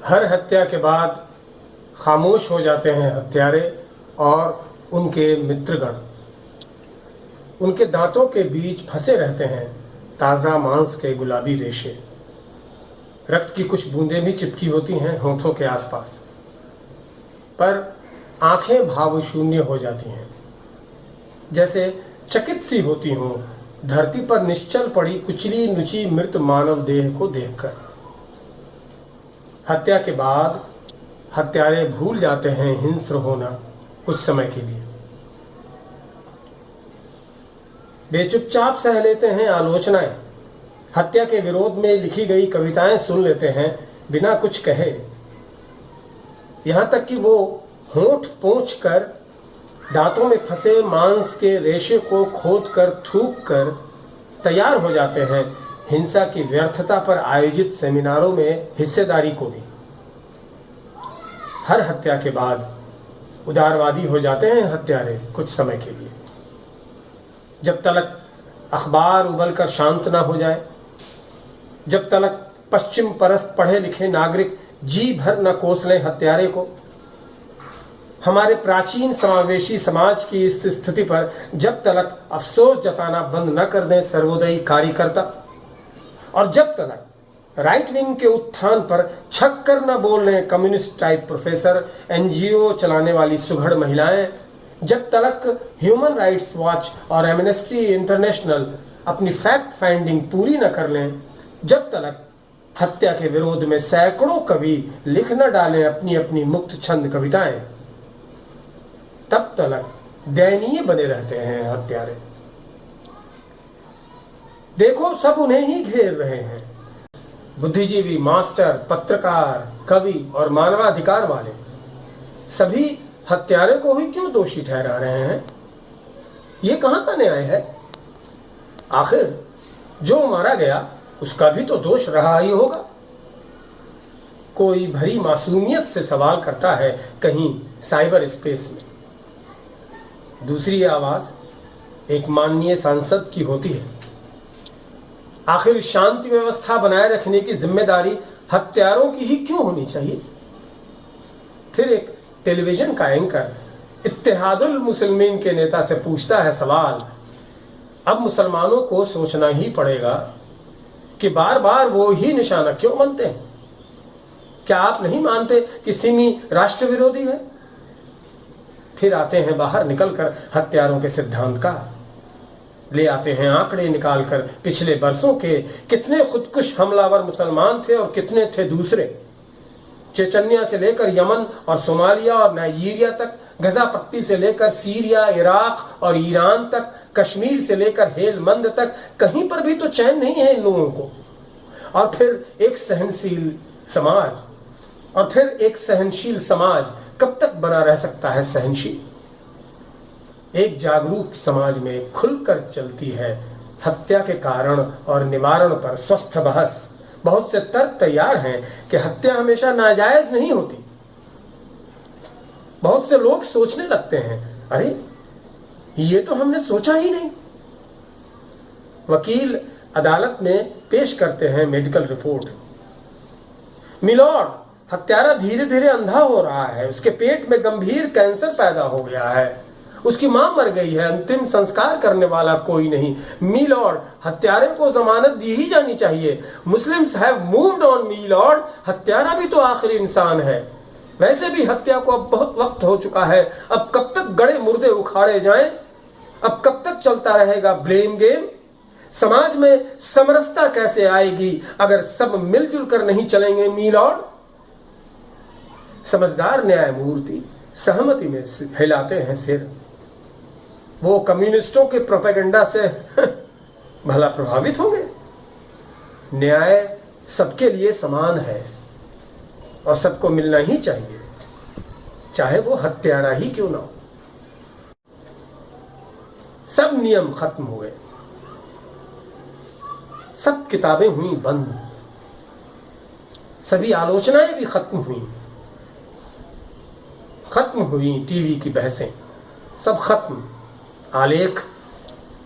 हर हत्या के बाद खामोश हो जाते हैं हत्यारे और उनके मित्रगण। उनके दांतों के बीच फंसे रहते हैं ताज़ा मांस के गुलाबी रेशे। रक्त की कुछ बूंदें भी चिपकी होती हैं होठों के आसपास, पर आंखें भावशून्य हो जाती हैं, जैसे चकित सी होती हों धरती पर निश्चल पड़ी कुचली नुची मृत मानव देह को देखकर। हत्या के बाद हत्यारे भूल जाते हैं हिंस्र होना कुछ समय के लिए। वे चुपचाप सह लेते हैं आलोचनाएं, हत्या के विरोध में लिखी गई कविताएं सुन लेते हैं बिना कुछ कहे। यहां तक कि वो होंठ पोंछ कर दांतों में फंसे मांस के रेशे को खोद कर थूक कर तैयार हो जाते हैं हिंसा की व्यर्थता पर आयोजित सेमिनारों में हिस्सेदारी को भी। हर हत्या के बाद उदारवादी हो जाते हैं हत्यारे कुछ समय के लिए, जब तलक अखबार उबलकर शांत ना हो जाए, जब तलक पश्चिम परस्त पढ़े लिखे नागरिक जी भर न कोस लें हत्यारे को। हमारे प्राचीन समावेशी समाज की इस स्थिति पर जब तलक अफसोस जताना बंद न कर दें सर्वोदयी कार्यकर्ता, और जब तलक राइट विंग के उत्थान पर छक कर न बोल लें कम्युनिस्ट टाइप प्रोफेसर, एनजीओ चलाने वाली सुघड़ महिलाएं, जब तलक ह्यूमन राइट्स वॉच और एमनेस्टी इंटरनेशनल अपनी फैक्ट फाइंडिंग पूरी न कर लें, जब तलक हत्या के विरोध में सैकड़ों कवि लिख न डालें अपनी अपनी मुक्त छंद कविताएं, तब तलक दयनीय बने रहते हैं हत्यारे। देखो सब उन्हें ही घेर रहे हैं, बुद्धिजीवी, मास्टर, पत्रकार, कवि और मानवाधिकार वाले सभी हत्यारे को ही क्यों दोषी ठहरा रहे हैं? ये कहां का न्याय है? आखिर जो मारा गया उसका भी तो दोष रहा ही होगा। कोई भरी मासूमियत से सवाल करता है कहीं साइबर स्पेस में। दूसरी आवाज एक माननीय सांसद की होती है। आखिर शांति व्यवस्था बनाए रखने की जिम्मेदारी हत्यारों की ही क्यों होनी चाहिए? फिर एक टेलीविजन का एंकर इत्तेहादुल मुस्लिमीन के नेता से पूछता है सवाल, अब मुसलमानों को सोचना ही पड़ेगा कि बार बार वो ही निशाना क्यों बनते हैं? क्या आप नहीं मानते कि सिमी राष्ट्र विरोधी है? फिर आते हैं बाहर निकलकर हत्यारों के सिद्धांत का, ले आते हैं आंकड़े निकालकर पिछले बरसों के कितने खुदकुश हमलावर मुसलमान थे और कितने थे दूसरे। चेचन्या से लेकर यमन और सोमालिया और नाइजीरिया तक, गजा पट्टी से लेकर सीरिया, इराक और ईरान तक, कश्मीर से लेकर हेलमंद तक, कहीं पर भी तो चैन नहीं है इन लोगों को। और फिर एक सहनशील समाज कब तक बना रह सकता है सहनशील? एक जागरूक समाज में खुलकर चलती है हत्या के कारण और निवारण पर स्वस्थ बहस। बहुत से तर्क तैयार हैं कि हत्या हमेशा नाजायज नहीं होती। बहुत से लोग सोचने लगते हैं, अरे ये तो हमने सोचा ही नहीं। वकील अदालत में पेश करते हैं मेडिकल रिपोर्ट, मिलॉर्ड हत्यारा धीरे धीरे अंधा हो रहा है, उसके पेट में गंभीर कैंसर पैदा हो गया है, उसकी मां मर गई है, अंतिम संस्कार करने वाला कोई नहीं। मी लॉर्ड, हत्यारे को जमानत दी ही जानी चाहिए। Muslims have moved on me Lord, हत्यारा भी तो आखिर इंसान है। वैसे भी हत्या को अब बहुत वक्त हो चुका है, अब कब तक गड़े मुर्दे उखाड़े जाएं? अब कब तक चलता रहेगा ब्लेम गेम? समाज में समरसता कैसे आएगी अगर सब मिलजुल कर नहीं चलेंगे मी लॉर्ड? समझदार न्यायमूर्ति सहमति में हिलाते हैं सिर। वो कम्युनिस्टों के प्रोपेगेंडा से भला प्रभावित होंगे? न्याय सबके लिए समान है और सबको मिलना ही चाहिए, चाहे वो हत्यारा ही क्यों ना हो। सब नियम खत्म हुए, सब किताबें हुई बंद, सभी आलोचनाएं भी खत्म हुई टीवी की बहसें, सब खत्म। आलेख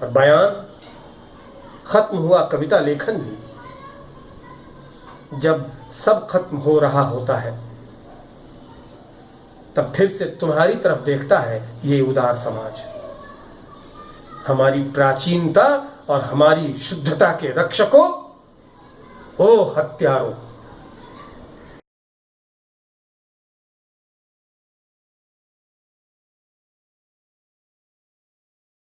और बयान खत्म हुआ, कविता लेखन भी। जब सब खत्म हो रहा होता है, तब फिर से तुम्हारी तरफ देखता है ये उदार समाज। हमारी प्राचीनता और हमारी शुद्धता के रक्षकों, ओ हत्यारों,